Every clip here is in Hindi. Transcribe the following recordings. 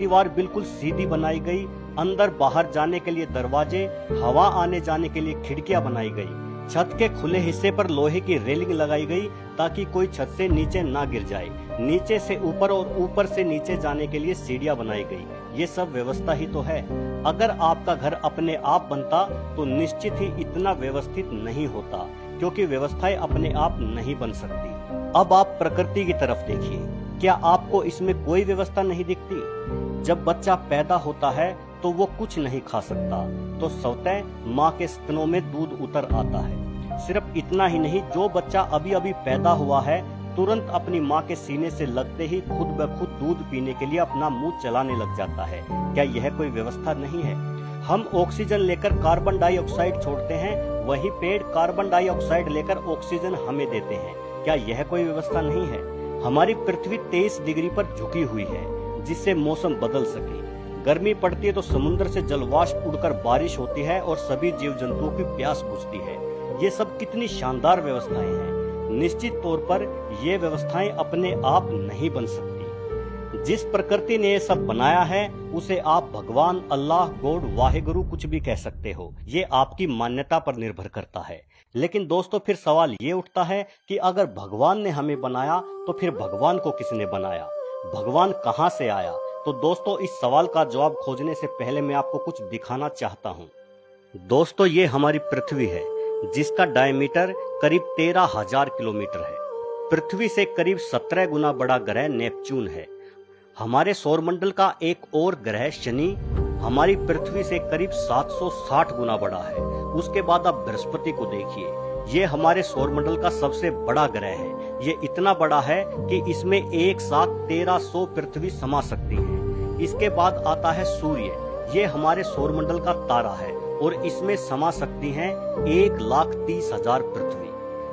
दीवार बिल्कुल सीधी बनाई गई, अंदर बाहर जाने के लिए दरवाजे, हवा आने जाने के लिए खिड़कियां बनाई गई। छत के खुले हिस्से पर लोहे की रेलिंग लगाई गई ताकि कोई छत से नीचे ना गिर जाए। नीचे से ऊपर और ऊपर से नीचे जाने के लिए सीढ़ियां बनाई गई। ये सब व्यवस्था ही तो है। अगर आपका घर अपने आप बनता तो निश्चित ही इतना व्यवस्थित नहीं होता, क्योंकि व्यवस्थाएं अपने आप नहीं बन सकती। अब आप प्रकृति की तरफ देखिए, क्या आपको इसमें कोई व्यवस्था नहीं दिखती? जब बच्चा पैदा होता है तो वो कुछ नहीं खा सकता, तो स्वतः माँ के स्तनों में दूध उतर आता है। सिर्फ इतना ही नहीं, जो बच्चा अभी अभी पैदा हुआ है तुरंत अपनी माँ के सीने से लगते ही खुद ब खुद दूध पीने के लिए अपना मुंह चलाने लग जाता है। क्या यह कोई व्यवस्था नहीं है? हम ऑक्सीजन लेकर कार्बन डाइऑक्साइड छोड़ते हैं, वही पेड़ कार्बन डाइऑक्साइड लेकर ऑक्सीजन हमें देते हैं। क्या यह कोई व्यवस्था नहीं है? हमारी पृथ्वी 23 डिग्री पर झुकी हुई है, जिससे मौसम बदल सके। गर्मी पड़ती है तो समुद्र से जलवाष्प उड़कर बारिश होती है और सभी जीव जंतुओं की प्यास बुझती है। ये सब कितनी शानदार व्यवस्थाएं हैं। निश्चित तौर पर ये व्यवस्थाएं अपने आप नहीं बन सकती। जिस प्रकृति ने ये सब बनाया है उसे आप भगवान, अल्लाह, गॉड, वाहेगुरु कुछ भी कह सकते हो। ये आपकी मान्यता पर निर्भर करता है। लेकिन दोस्तों, फिर सवाल ये उठता है कि अगर भगवान ने हमें बनाया तो फिर भगवान को किसने बनाया? भगवान कहाँ से आया? तो दोस्तों, इस सवाल का जवाब खोजने से पहले मैं आपको कुछ दिखाना चाहता हूँ। दोस्तों, ये हमारी पृथ्वी है, जिसका डायमीटर करीब 13,000 किलोमीटर है। पृथ्वी से करीब 17 गुना बड़ा ग्रह नेपच्यून है। हमारे सौरमंडल का एक और ग्रह शनि हमारी पृथ्वी से करीब 760 गुना बड़ा है। उसके बाद आप बृहस्पति को देखिए, ये हमारे सौरमंडल का सबसे बड़ा ग्रह है। ये इतना बड़ा है कि इसमें एक साथ 1300 पृथ्वी समा सकती है। इसके बाद आता है सूर्य, ये हमारे सौरमंडल का तारा है और इसमें समा सकती हैं 1,30,000 पृथ्वी।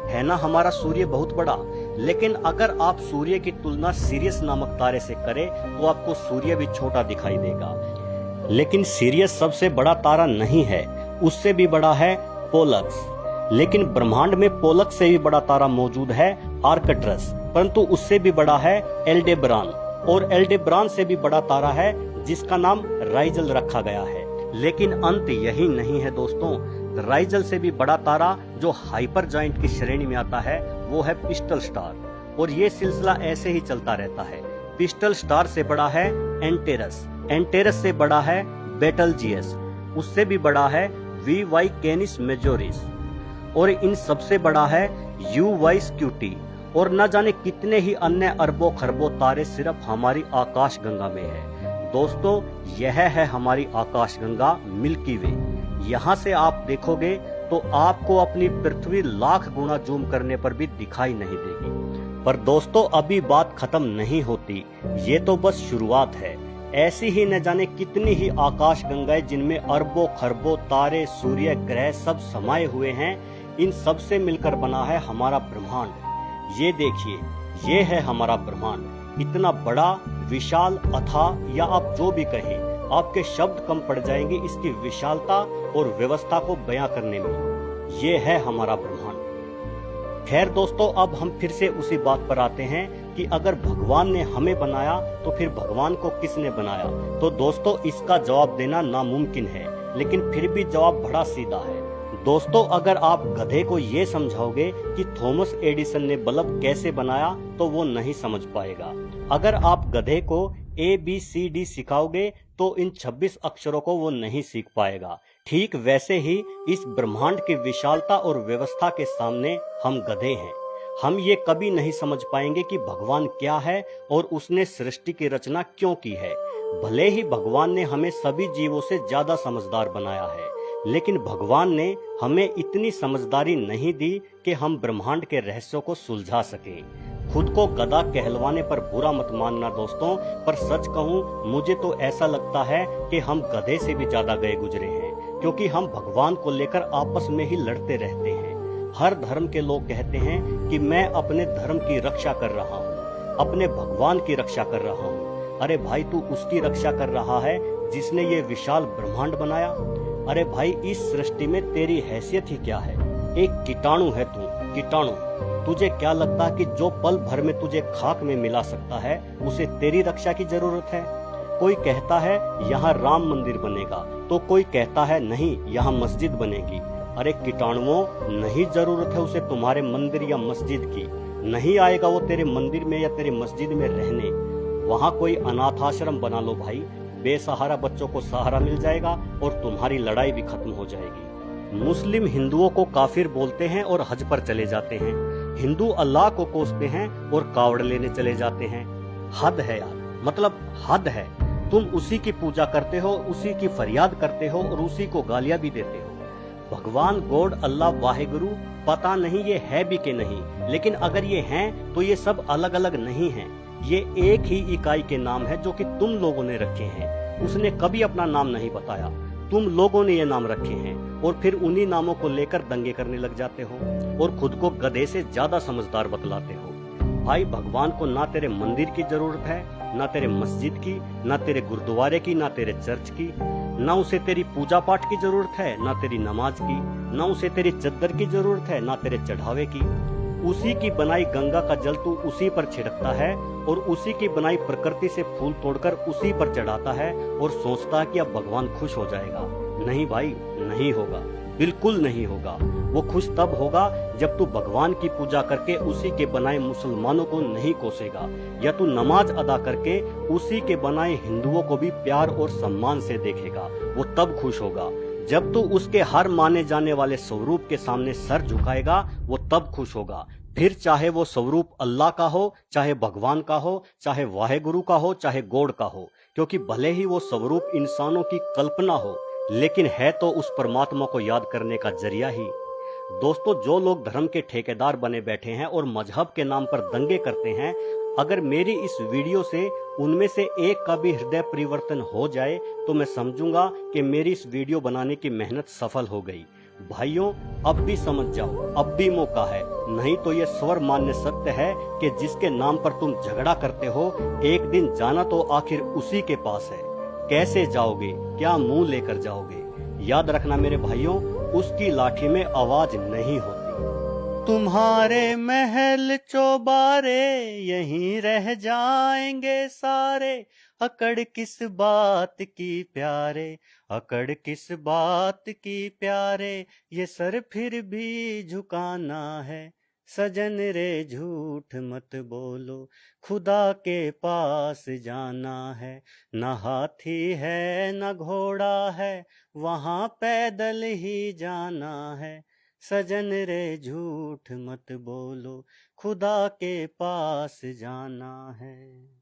है ना हमारा सूर्य बहुत बड़ा? लेकिन अगर आप सूर्य की तुलना सीरियस नामक तारे से करें तो आपको सूर्य भी छोटा दिखाई देगा। लेकिन सीरियस सबसे बड़ा तारा नहीं है, उससे भी बड़ा है पोलक्स। लेकिन ब्रह्मांड में पोलक्स से भी बड़ा तारा मौजूद है आर्कट्रस, परंतु उससे भी बड़ा है एल्डेबरान, और एल्डेबरान से भी बड़ा तारा है जिसका नाम राइजल रखा गया है। लेकिन अंत यही नहीं है दोस्तों, राइजल से भी बड़ा तारा जो हाइपर जाइंट की श्रेणी में आता है वो है पिस्टल स्टार, और ये सिलसिला ऐसे ही चलता रहता है। पिस्टल स्टार से बड़ा है एंटेरस, एंटेरस से बड़ा है बेटलजियस, उससे भी बड़ा है वी कैनिस मेजोरिस, और इन सबसे बड़ा है यू स्क्यूटी, और न जाने कितने ही अन्य अरबों खरबों तारे सिर्फ हमारी आकाश गंगा में है। दोस्तों, यह है हमारी आकाश गंगा मिल्की वे। यहाँ से आप देखोगे तो आपको अपनी पृथ्वी लाख गुना जूम करने पर भी दिखाई नहीं देगी। पर दोस्तों, अभी बात खत्म नहीं होती, ये तो बस शुरुआत है। ऐसी ही न जाने कितनी ही आकाश गंगाएं जिनमें अरबों खरबों तारे, सूर्य, ग्रह सब समाये हुए हैं। इन सब से मिलकर बना है हमारा ब्रह्मांड। ये देखिए, ये है हमारा ब्रह्मांड। इतना बड़ा, विशाल, अथाह, या आप जो भी कहें, आपके शब्द कम पड़ जाएंगे इसकी विशालता और व्यवस्था को बयां करने में। ये है हमारा ब्रह्मांड। खैर दोस्तों, अब हम फिर से उसी बात पर आते हैं कि अगर भगवान ने हमें बनाया तो फिर भगवान को किसने बनाया? तो दोस्तों, इसका जवाब देना नामुमकिन है, लेकिन फिर भी जवाब बड़ा सीधा है। दोस्तों, अगर आप गधे को ये समझाओगे कि थॉमस एडिसन ने बल्ब कैसे बनाया तो वो नहीं समझ पाएगा। अगर आप गधे को ABCD सिखाओगे तो इन 26 अक्षरों को वो नहीं सीख पाएगा। ठीक वैसे ही इस ब्रह्मांड की विशालता और व्यवस्था के सामने हम गधे हैं। हम ये कभी नहीं समझ पाएंगे कि भगवान क्या है और उसने सृष्टि की रचना क्यों की है। भले ही भगवान ने हमें सभी जीवों से ज्यादा समझदार बनाया है, लेकिन भगवान ने हमें इतनी समझदारी नहीं दी कि हम ब्रह्मांड के रहस्यों को सुलझा सके। खुद को गधा कहलवाने पर बुरा मत मानना दोस्तों, पर सच कहूँ मुझे तो ऐसा लगता है कि हम गधे से भी ज्यादा गए गुजरे हैं, क्योंकि हम भगवान को लेकर आपस में ही लड़ते रहते हैं। हर धर्म के लोग कहते हैं कि मैं अपने धर्म की रक्षा कर रहा हूँ, अपने भगवान की रक्षा कर रहा हूँ। अरे भाई, तू उसकी रक्षा कर रहा है जिसने ये विशाल ब्रह्मांड बनाया। अरे भाई, इस सृष्टि में तेरी हैसियत ही क्या है? एक कीटाणु है तू, कीटाणु। तुझे क्या लगता है कि जो पल भर में तुझे खाक में मिला सकता है उसे तेरी रक्षा की जरूरत है? कोई कहता है यहाँ राम मंदिर बनेगा, तो कोई कहता है नहीं यहाँ मस्जिद बनेगी। अरे कीटाणुओं, नहीं जरूरत है उसे तुम्हारे मंदिर या मस्जिद की, नहीं आएगा वो तेरे मंदिर में या तेरे मस्जिद में रहने। वहां कोई अनाथ आश्रम बना लो भाई, बेसहारा बच्चों को सहारा मिल जाएगा और तुम्हारी लड़ाई भी खत्म हो जाएगी। मुस्लिम हिंदुओं को काफिर बोलते हैं और हज पर चले जाते हैं, हिंदू अल्लाह को कोसते हैं और कावड़ लेने चले जाते हैं। हद है यार, मतलब हद है। तुम उसी की पूजा करते हो, उसी की फरियाद करते हो और उसी को गालियां भी देते हो। भगवान गॉड अल्लाह वाहेगुरु पता नहीं ये है भी कि नहीं, लेकिन अगर ये हैं तो ये सब अलग अलग नहीं हैं। ये एक ही इकाई के नाम है जो कि तुम लोगों ने रखे हैं। उसने कभी अपना नाम नहीं बताया, तुम लोगों ने ये नाम रखे हैं और फिर उन्हीं नामों को लेकर दंगे करने लग जाते हो और खुद को गधे से ज्यादा समझदार बतलाते हो। भाई भगवान को ना तेरे मंदिर की जरूरत है, ना तेरे मस्जिद की, ना तेरे गुरुद्वारे की, ना तेरे चर्च की, ना उसे तेरी पूजा पाठ की जरूरत है, ना तेरी नमाज की, ना उसे तेरी चद्दर की जरूरत है, ना तेरे चढ़ावे की। उसी की बनाई गंगा का जल तू उसी पर छिड़कता है और उसी की बनाई प्रकृति से फूल तोड़कर उसी पर चढ़ाता है और सोचता है कि अब भगवान खुश हो जाएगा। नहीं भाई, नहीं होगा, बिल्कुल नहीं होगा। वो खुश तब होगा जब तू भगवान की पूजा करके उसी के बनाए मुसलमानों को नहीं कोसेगा, या तू नमाज अदा करके उसी के बनाए हिंदुओं को भी प्यार और सम्मान से देखेगा। वो तब खुश होगा। जब तू उसके हर माने जाने वाले स्वरूप के सामने सर झुकाएगा, वो तब खुश होगा। फिर चाहे वो स्वरूप अल्लाह का हो, चाहे भगवान का हो, चाहे वाहेगुरु का हो, चाहे गॉड का हो, क्योंकि भले ही वो स्वरूप इंसानों की कल्पना हो, लेकिन है तो उस परमात्मा को याद करने का जरिया ही। दोस्तों, जो लोग धर्म के ठेकेदार बने बैठे हैं और मजहब के नाम पर दंगे करते हैं, अगर मेरी इस वीडियो से उनमें से एक का भी हृदय परिवर्तन हो जाए तो मैं समझूंगा कि मेरी इस वीडियो बनाने की मेहनत सफल हो गई। भाइयों, अब भी समझ जाओ, अब भी मौका है, नहीं तो यह स्वर मान्य सत्य है कि जिसके नाम पर तुम झगड़ा करते हो, एक दिन जाना तो आखिर उसी के पास है। कैसे जाओगे, क्या मुंह लेकर जाओगे? याद रखना मेरे भाइयों, उसकी लाठी में आवाज नहीं होती। तुम्हारे महल चौबारे यहीं रह जाएंगे सारे, अकड़ किस बात की प्यारे, अकड़ किस बात की प्यारे, ये सर फिर भी झुकाना है। सजन रे झूठ मत बोलो, खुदा के पास जाना है। न हाथी है न घोड़ा है, वहां पैदल ही जाना है। सजन रे झूठ मत बोलो, खुदा के पास जाना है।